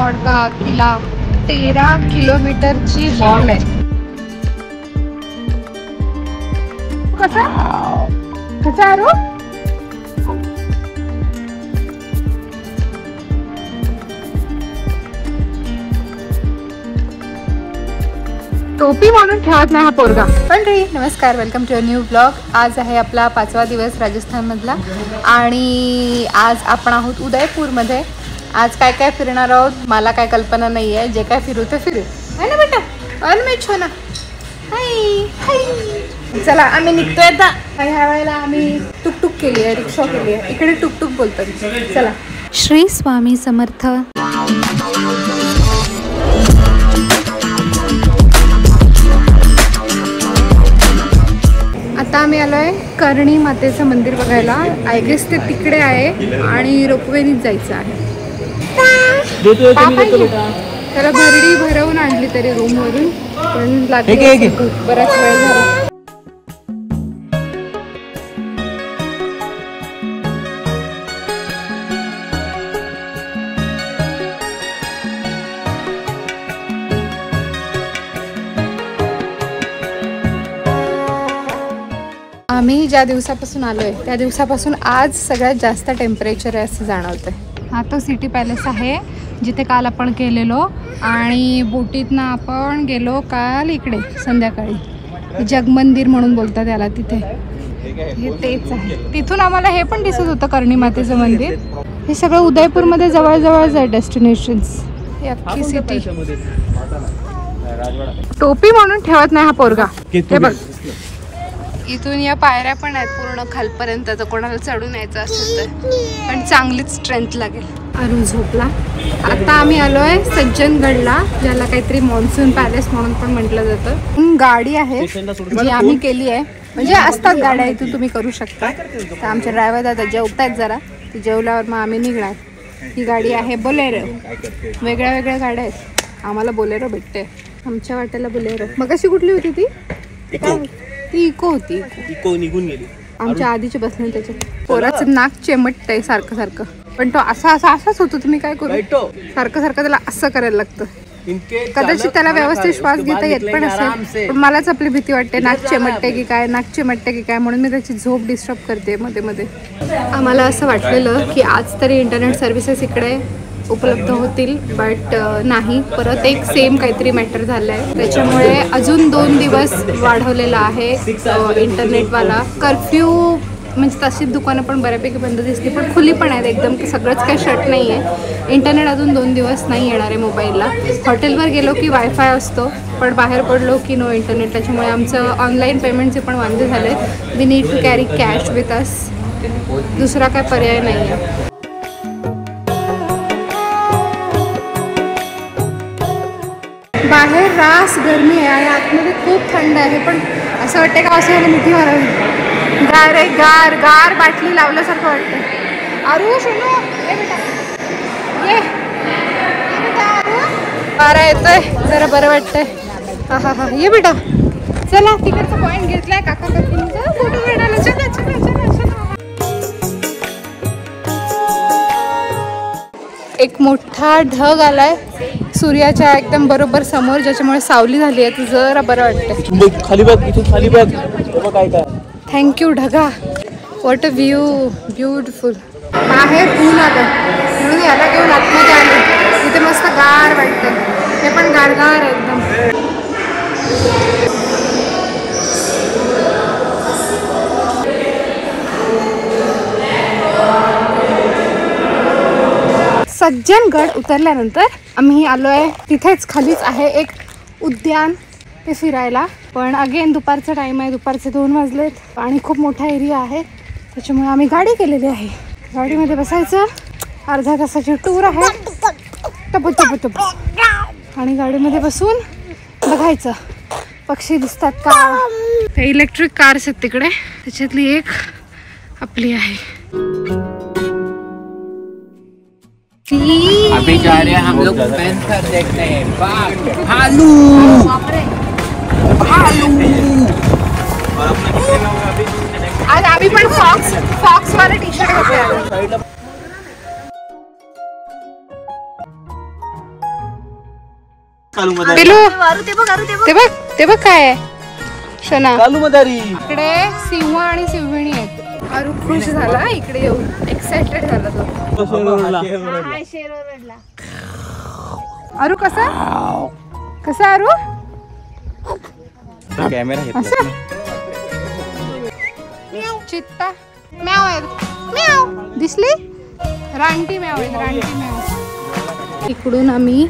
का किल्ला 13 किलोमीटरची वॉल आहे. कसा आरो टोपी म्हणून ठेवत नाही हा पोरगा. पण रे नमस्कार, welcome to a new blog. आज आहे आपला 5वा दिवस राजस्थानमधला आणि आज आपण आहोत उदयपूरमध्ये. आज काय काय फिरणार आहोत मला काय कल्पना नाही आहे. जे काय फिरू ते फिरू आहे ना बेटा. अनमेच हो ना. हाय हाय. चला आम्ही निघतोय आता. ह्या वेळेला आम्ही टुकटुक केली आहे, रिक्षा केली आहे. इकडे टुकटुक बोलतात. चला. श्री स्वामी समर्थ. आता आम्ही आलोय करणी मातेचं मंदिर बघायला. आय गेस ते तिकडे आहे आणि रोपवेनीच जायचं आहे. त्याला भरडी भरवून आणली तरी रूम वरून, पण लागली बराच वेळ झाला. आम्ही ज्या दिवसापासून आलोय त्या दिवसापासून आज सगळ्यात जास्त टेम्परेचर आहे असं जाणवतंय. हा तो सिटी पॅलेस आहे जिथे काल आपण गेलेलो आणि बोटीतनं आपण गेलो काल इकडे संध्याकाळी. जगमंदिर म्हणून बोलतात त्याला. तिथे हे तेच आहे. तिथून आम्हाला हे पण दिसत होतं करणी मातेचं मंदिर. हे सगळं उदयपूरमध्ये जवळजवळच आहे डेस्टिनेशन्स. ही अख्खी सिटी. टोपी म्हणून ठेवत नाही हा पोरगा. हे बघ इथून या पायऱ्या पण आहेत पूर्ण खालपर्यंत. तर कोणाला चढून यायचं असेल तर पण चांगलीच स्ट्रेंथ लागेल. अरुण झोपला. आता आम्ही आलोय सज्जनगडला, ज्याला काहीतरी मान्सून पॅलेस म्हणून पण म्हटलं जातं. गाडी आहे जी आम्ही केली आहे. म्हणजे असतात गाड्या इथून तुम्ही करू शकता. तर आमचे ड्रायव्हर दादा जेवतायत जरा. ते जेवल्यावर मग आम्ही निघणार. ही गाडी आहे बोलेरो. वेगळ्या वेगळ्या गाड्या आहेत. आम्हाला बोलेरो भेटते. आमच्या वाट्याला बोलेरो. मग कशी कुठली होती ती? ती इको होती. इको निघून गेली. आमच्या आधीचे बसले त्याच्यात. पोराचं नाक चेमटतंय सारखं सारखं. पण तो असाच होतो. तुम्ही काय करू सारखं सारखं त्याला असं करायला लागतं. कदाचित त्याला व्यवस्थित श्वास घेता येत पण असेल. पण मलाच आपली भीती वाटते नाक चेमटते की काय, नाक चेमटते की काय, म्हणून मी त्याची झोप डिस्टर्ब करते मध्ये मध्ये. आम्हाला असं वाटलेलं की आज तरी इंटरनेट सर्व्हिसेस इकडे उपलब्ध होतील, बट नाही. परत एक सेम काहीतरी मॅटर झालं आहे. त्याच्यामुळे अजून 2 दिवस वाढवलेला आहे इंटरनेटवाला. कर्फ्यू म्हणजे तशीच दुकानं पण बऱ्यापैकी बंद दिसली, पण खुली पण आहेत एकदम. सगळंच काही शट नाही आहे. इंटरनेट अजून 2 दिवस नाही येणार आहे मोबाईलला. हॉटेलवर गेलो की वायफाय असतो, पण बाहेर पडलो की नो इंटरनेट. त्याच्यामुळे आमचं ऑनलाईन पेमेंटचे पण वांदे झाले. We need to carry cash with us. दुसरा काय पर्याय नाही आहे. बाहेर रास गरमी आहे आणि आतमध्ये खूप थंड आहे. पण असं वाटतं का असं मिठी मारावी. गार आहे. गार गार बाटली लावल्यासारखं वाटतं. अरू शोनू ये बेटा, ये बेटा अरू. वारा येतोय, जरा बरं वाटतंय. हा हा हा ये बेटा. चला तिकडचा पॉईंट घेतलाय काका काकींचा. फोटो काढायला. चला चला चला चला. एक मोठा ढग आलाय सूर्याच्या एकदम बरोबर समोर, ज्याच्यामुळे सावली झाली आहे. ती जरा बरं वाटतं. खाली बघ, इथून खाली बघ. काय काय. थँक्यू ढगा. What a view. ब्युटिफुल. बाहेर ऊन आलं म्हणून याला घेऊन आतमध्ये आले. इथे मस्त गार वाटतं. हे पण गारगार एकदम. सज्जनगड उतरल्यानंतर आम्ही आलोय तिथेच खालीच आहे एक उद्यान ते फिरायला. पण अगेन दुपारचा टाईम आहे. दुपारचे 2 वाजलेत आणि खूप मोठा एरिया आहे. त्याच्यामुळे आम्ही गाडी केलेली आहे. गाडीमध्ये बसायचं. अर्धा तासाची टूर आहे. टप टप टप. आणि गाडीमध्ये बसून बघायचं पक्षी दिसतात का. ते इलेक्ट्रिक कार्स आहेत तिकडे. त्याच्यातली एक आपली आहे. अभी जा रहे हैं हम लोग पैंथर देखने. भालू भालू. आज अभी पण फॉक्स वाले टी शर्ट घातले. पिलू ते बघ काय आहे शना इकडे सिंह आणि सिंहिणी आहेत. अरू खुश झाला इकडे येऊन, एक्साइटेड झाला तो. अरू कसा अरू असं चित्ता म्याव आहे, म्याव दिसली, रानटी म्याव आहे, रानटी म्याव. इकडून आम्ही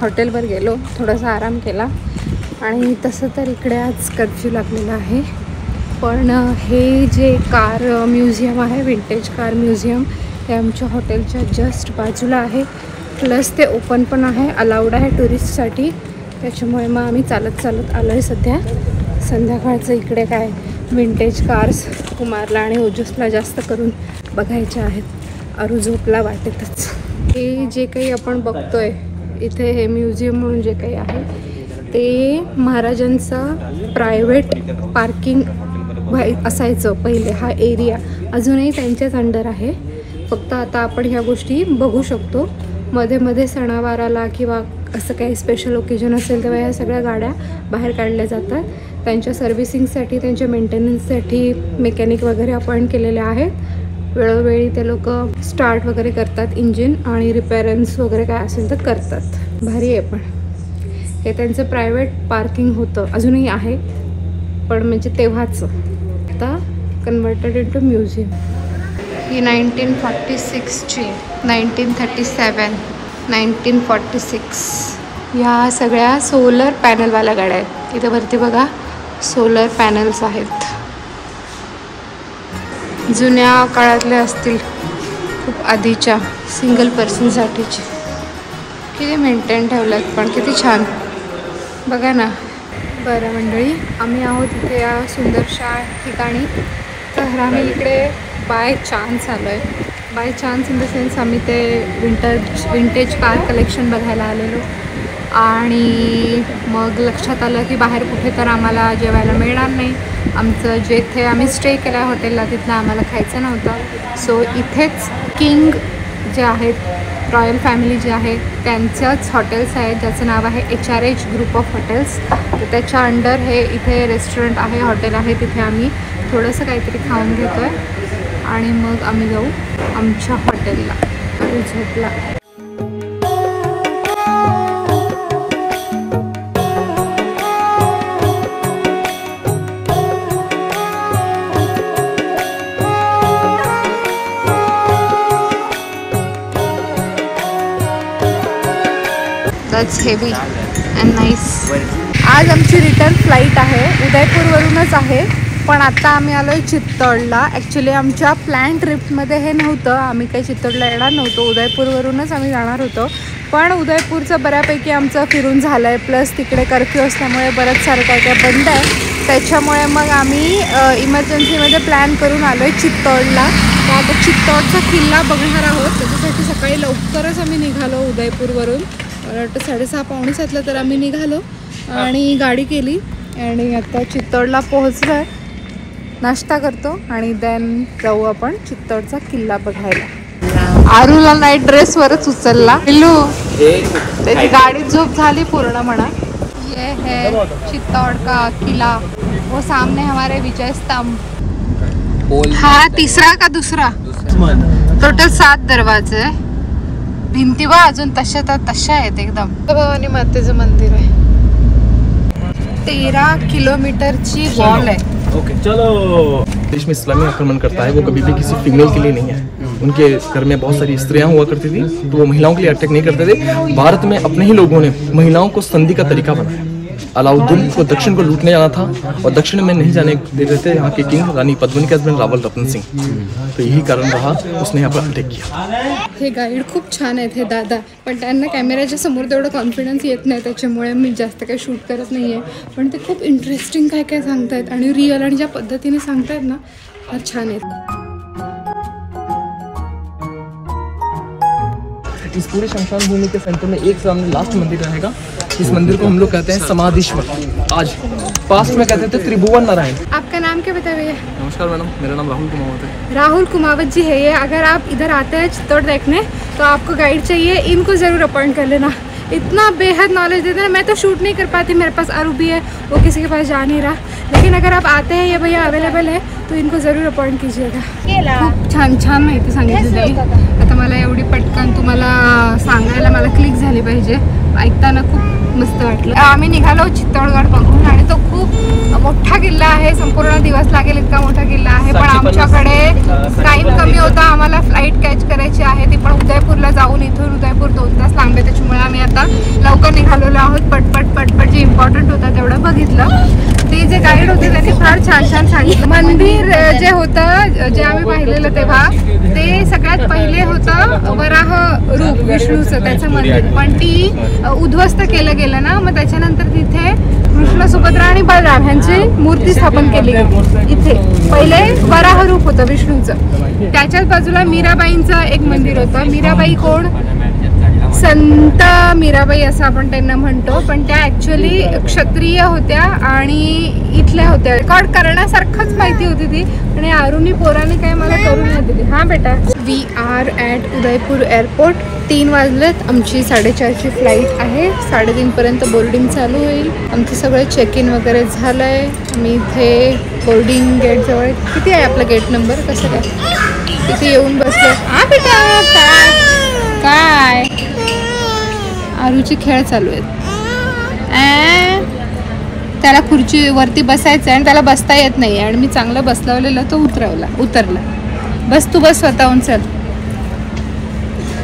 हॉटेलवर गेलो, थोडासा आराम केला आणि तसं तर इकडे आज कर्फ्यू लागलेला आहे. पण हे जे कार म्युझियम आहे, विंटेज कार म्युझियम, ते आमच्या हॉटेलच्या जस्ट बाजूला आहे. प्लस ते ओपन पण आहे, अलाउड आहे टुरिस्टसाठी. त्याच्यामुळे मग आम्ही चालत आलो आहे सध्या. संध्याकाळचं इकडे काय विंटेज कार्स कुमारला आणि ओजसला जास्त करून बघायचे आहेत. अरू झोपला वाटेतच. हे जे काही आपण बघतोय इथे, हे म्युझियम म्हणून जे काही आहे ते महाराजांचं प्रायव्हेट पार्किंग असायचं पहिले. हा एरिया अजूनही त्यांच्याच अंडर आहे, फक्त आता आपण ह्या गोष्टी बघू शकतो. मध्ये मध्ये सणावाराला किंवा असं काही स्पेशल ओकेजन असेल तेव्हा ह्या सगळ्या गाड्या बाहेर काढल्या जातात. त्यांच्या सर्व्हिसिंगसाठी, त्यांच्या मेंटेनन्ससाठी मेकॅनिक वगैरे अपॉइंट केलेले आहेत. वेळोवेळी ते लोक स्टार्ट वगैरे करतात इंजिन आणि रिपेअरन्स वगैरे काय असेल तर करतात. भारी आहे. पण हे त्यांचं प्रायव्हेट पार्किंग होतं, अजूनही आहे, पण म्हणजे तेव्हाचं. आता कन्वर्टेड इंटू म्युझियम. ही 1946ची, 1937, 1946 ह्या सगळ्या सोलर पॅनलवाल्या गाड्या आहेत. इथं वरती बघा सोलर पॅनल्स आहेत. जुन्या काळातल्या असतील, खूप आधीच्या, सिंगल पर्सनसाठीचे. किती मेंटेन ठेवलं आहेत, पण किती छान बघा ना. बरं मंडळी, आम्ही आहोत इथे या सुंदरशा ठिकाणी. तर आम्ही इकडे बाय चान्स आलो आहे. By chance in the sense आम्ही ते विंटेज कार कलेक्शन बघायला आलेलो आणि मग लक्षात आलं की बाहेर कुठे तर आम्हाला जेवायला मिळणार नाही. आमचं जेथे आम्ही स्टे केला आहे हॉटेलला तिथलं आम्हाला खायचं नव्हतं. सो इथेच किंग जे आहेत, रॉयल फॅमिली जे आहे त्यांचंच हॉटेल्स आहेत, ज्याचं नाव आहे HRH ग्रुप ऑफ हॉटेल्स. तर त्याच्या अंडर हे इथे रेस्टॉरंट आहे, हॉटेल आहे. तिथे आम्ही थोडंसं काहीतरी खाऊन घेतो आहे आणि मग आम्ही जाऊ आमच्या हॉटेलला. झोपला. That's heavy and nice. आज आमची रिटर्न फ्लाईट आहे, उदयपूरवरूनच आहे. पण आता आम्ही आलो आहे चित्तोडला. ॲक्च्युली आमच्या प्लॅन ट्रिपमध्ये हे नव्हतं, आम्ही काही चित्तोडला येणार नव्हतो, उदयपूरवरूनच आम्ही जाणार होतो. पण उदयपूरचं बऱ्यापैकी आमचं फिरून झालं आहे. प्लस तिकडे कर्फ्यू असल्यामुळे बरंच सारं काय काय बंद आहे. त्याच्यामुळे मग आम्ही इमर्जन्सीमध्ये प्लॅन करून आलो आहे चित्तोडला. तर आता चित्तोडचा किल्ला बघणार आहोत. त्याच्यासाठी सकाळी लवकरच आम्ही निघालो उदयपूरवरून. मला वाटतं 6:30-6:45 तर आम्ही निघालो आणि गाडी केली आणि आता चित्तोडला पोहोचलो आहे. नाश्ता करतो आणि देन जाऊ आपण चित्तोडचा किल्ला बघायला. आरूला नाईट ड्रेसवरच उचलला. पिल्लू त्याची गाडीत झोप झाली पूर्ण म्हणा. ये है चित्तौड़ का किला, वो सामने हमारे विजय स्तंभ. हा तिसरा का दुसरा? टोटल 7 दरवाजे आहे. भिंती बा अजून तशा आहेत एकदम. भवानी मातेचं मंदिर आहे. 13 किलोमीटरची वॉल आहे. ओके चलो. देश में इस्लामी आक्रमण करता है वो कभी भी किसी फीमेल के लिए नहीं है. उनके घर में बहुत सारी स्त्रियां हुआ करती थी तो वो महिलाओं के लिए अटैक नहीं करते थे. भारत में अपने ही लोगों ने महिलाओं को संधि का तरीका बनाया. अलाउद्दीन को दक्षिण को लूटने जाना था और दक्षिण में नहीं जाने दे रहे थे यहाँ के किंग रानी पद्मिनी के हस्बैंड रावल रतन सिंह. तो यही कारण रहा उसने यहाँ पर अटैक किया. हे गाईड खूप छान आहेत हे दादा, पण त्यांना कॅमेऱ्याच्या समोर तेवढं कॉन्फिडन्स येत नाही, त्याच्यामुळे मी जास्त काही शूट करत नाही आहे. पण ते खूप इंटरेस्टिंग काय काय सांगतायत आणि रिअल आणि ज्या पद्धतीने सांगतायत ना फार छान आहेत. इस पूरे शमशान भूमि के सेंटर में एक सामने लास्ट मंदिर रहेगा. इस मंदिर को हम लोग कहते हैं समाधीश्वर. आज पास्ट में कहते थे त्रिभुवन नारायण. आपका नाम क्या बताया भैया? नमस्कार मैडम, मेरा नाम राहुल कुमावत है. राहुल कुमावत जी है ये. अगर आप इधर आते हैं चित्तौड़ देखने तो आपको गाइड चाहिए, इनको ज़रूर अपॉइंट कर लेना. इतना बेहद नॉलेज देते हैं। मैं तो शूट नहीं कर पाती, मेरे पास अरू भी है, वो किसी के पास जा नहीं रहा। लेकिन अगर आप आते हैं, ये भैया अवेलेबल है, तो इनको ज़रूर अपॉइंट कीजिएगा। खूप छान छान माहिती सांगितली ताई। आता मला एवढी पटकन तुम्हाला सांगायला मला क्लिक झाली पाहिजे, ऐकताना खूप मस्त वाटलं। आम्ही निघालो चित्तोडगड बघून आणि तो खूप मोठा किल्ला आहे, संपूर्ण दिवस लागेल इतका मोठा किल्ला आहे। पण आमच्याकडे टाइम कमी होता, आम्हाला फ्लाईट कॅच करायची आहे, ती पण उदयपूरला जाऊन इथून उदयपूर 2 तास लांब आहे, त्याच्यामुळे आम्ही आता लवकर निघालेलो आहोत। पटपट जे इम्पॉर्टंट होतं तेवढं बघितलं। ते जे गाईड होते त्यांनी फार छान छान सांगितलं। मंदिर जे होतं, जे आम्ही पाहिलेलं तेव्हा, ते सगळ्यात पहिले होतं वराह रूप विष्णूचं, त्याचं मंदिर, पण ती उद्ध्वस्त केलं गेलं ना, मग त्याच्यानंतर तिथे कृष्ण, सुभद्रा आणि बलराम ह्यांची मूर्ती स्थापन केली गेली। इथे पहिले वराह रूप होतं विष्णूचं, त्याच्याच बाजूला मीराबाईंचं एक मंदिर होतं। मीराबाई कोण? संत मीराबाई असं आपण त्यांना म्हणतो, पण त्या ॲक्च्युअली क्षत्रिय होत्या आणि इथल्या होत्या। रेकॉर्ड करण्यासारखंच माहिती होती ती, आणि आरुनी पोराने काय मला करून नाही दिली। हां बेटा, we are at Udaipur airport. 3 वाजलेत, आमची 4:30ची फ्लाईट आहे, 3:30 पर्यंत बोर्डिंग चालू होईल। आमचं सगळं चेक इन वगैरे झालं आहे। मी इथे बोर्डिंग गेटजवळ, किती आहे आपला गेट नंबर, कसं काय, तिथे येऊन बसलो। हां बेटा, काय आरूचे खेळ चालू आहेत। त्याला खुर्चीवरती बसायचं आहे आणि त्याला बसता येत नाही, आणि मी चांगलं बसलावलेलं तो उतरला। बस तू बस स्वतःहून, चल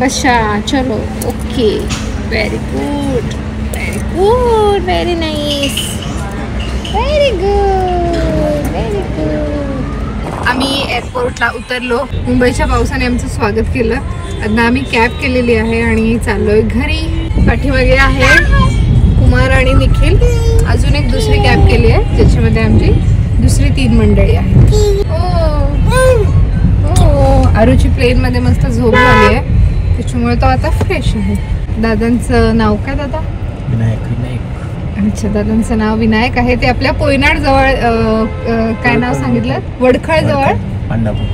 बशा, चलो, okay, very good, very good, very nice, very good, very good. आम्ही एअरपोर्टला उतरलो। मुंबईच्या पावसाने आमचं स्वागत केलं। आता आम्ही कॅब केलेली आहे आणि चाललोय घरी। पाठीमागे आहे कुमार आणि निखिल, अजून एक दुसरी कॅब केली आहे, ज्याच्यामध्ये आमची दुसरी 3 मंडळी आहे। आरूची प्लेनमध्ये मस्त झोप झाली आहे, त्याच्यामुळे तो आता फ्रेश आहे। दादांचं नाव काय दादा? विनायक। अच्छा, दादांचं नाव विनायक आहे। ते आपल्या पोयनाड जवळ, काय नाव सांगितलं, वडखळ जवळ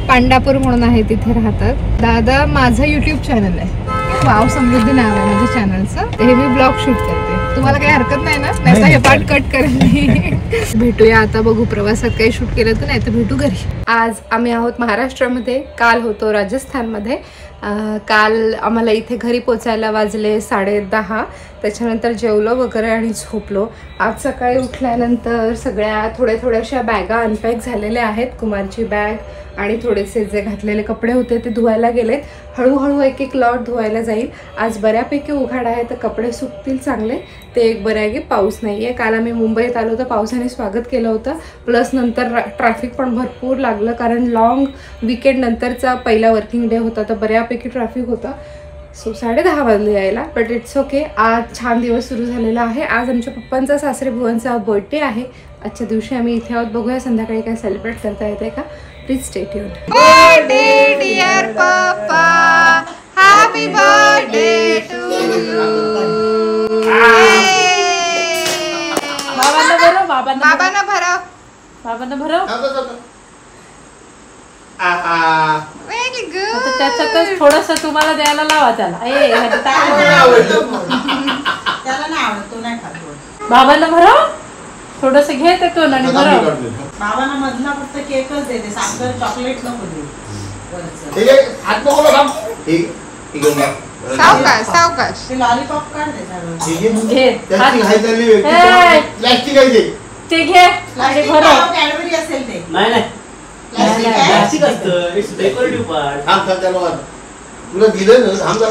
पांडापूर म्हणून आहे, तिथे राहतात दादा। माझं यूट्यूब चॅनल आहे, वाव समृद्धी नाव आहे माझ्या चॅनलचं। हे मी ब्लॉग शूट करते, तुम्हाला काही हरकत नाही ना? नाही, हे पार्ट कट करेन। भेटूया आता, बघू प्रवासात काही शूट केलं तर, नाही तर भेटू घरी। आज आम्ही आहोत महाराष्ट्रामध्ये, काल होतो राजस्थानमध्ये। काल आम्हाला इथे घरी पोचायला वाजले 10:30, त्याच्यानंतर जेवलो वगैरे आणि झोपलो। आज सकाळी उठल्यानंतर सगळ्या थोड्याशा बॅगा अनपॅक झालेल्या आहेत। कुमारची बॅग आणि थोडेसे जे घातलेले कपडे होते ते धुवायला गेलेत, हळूहळू एक लॉट धुवायला जाईल। आज बऱ्यापैकी उघाड आहे, तर कपडे सुकतील चांगले। ते एक बरं आहे की पाऊस नाही आहे। काल आम्ही मुंबईत आलो तर पावसाने स्वागत केलं होतं, प्लस नंतर ट्रॅफिक पण भरपूर लागलं, कारण लॉंग विकेंड नंतरचा पहिला वर्किंग डे होता, तर बऱ्यापैकी ट्रॅफिक होता। सो 10:30 वाजले यायला, बट इट्स ओके। आज छान दिवस सुरू झालेला आहे। आज आमच्या पप्पांचा, सासरे बुवांचा बर्थडे आहे। आजच्या दिवशी आम्ही इथे आहोत, बघूया संध्याकाळी काय सेलिब्रेट करता येते का। Please stay tuned. Birthday dear papa, happy birthday to you. बाबांना भरव। Very good. त्याच्यातच थोडस तुम्हाला द्यायला लावा त्याला। बाबांना भरव, थोडस घे त्यातून आणि भरव। बाबांना मधला फक्त केकच देते, साखर चॉकलेट नको देऊ। सावकाश ते लॉलीपॉप काढ त्याच्यावर, घे ते घे आणि भरव। कॅडबरी असेल ते, नाही प्लास्टिक असतं, इट्स डेकोरेटिव्ह पार्ट। थांब त्याला तुला दिलं ना, थांब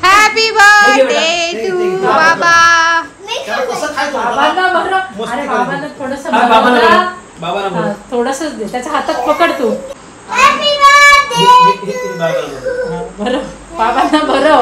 हॅपी बर्थडे टू बाबा। बाबांना भरव, अरे बाबांना थोडस थोडसच दे, त्याच्या हातात पकड तू। भरव, बाबांना भरव।